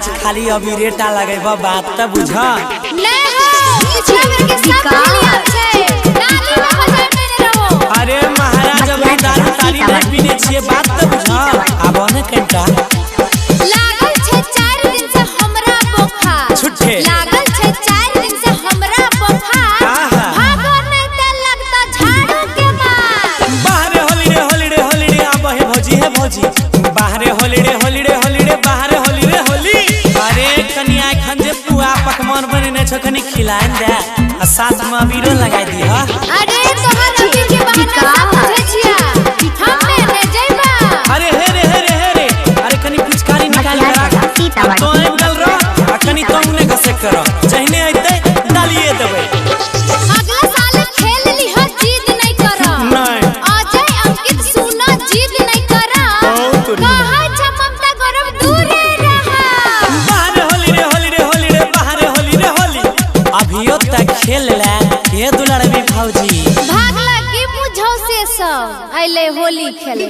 आज खाली अभी रेटा लगेबा बात त बुझ अरे महाराज अभी दारू तारी नहीं पीने छिए बात त बुझ अब न कंटा लागल छे 4 दिन से हमरा बुखार छुट्टे लागल छे 4 दिन से हमरा बुखार भागो नहीं त लगता झाड़ू के मार बाहरे होली अब हे भौजी बाहरे होली बाहरे होली अरे कनिया खन जे पुआ पकवान बनेने छ कनी खिलाएन दे आ साथ में अबीरो लगाई दी ह अरे तोहर अभी के बहाना समझे छिया हम ने जइबा अरे हे रे अरे कनी पिचकारी निकाल के रख तो आइब गल रो आ कनी तो उने घसे कर जहने आइते डालिए देबै अगला साल खेल ली ह जीत नहीं कर नहीं अजय अंकित सुना जीत नहीं कर कहा छ ममता गरम दूरे रहा बाहरे होली रे बाहरे होली अभियो तक खेल ले के दुलड़बी भौजी भागला की मुझौ से सब आइले होली खेले।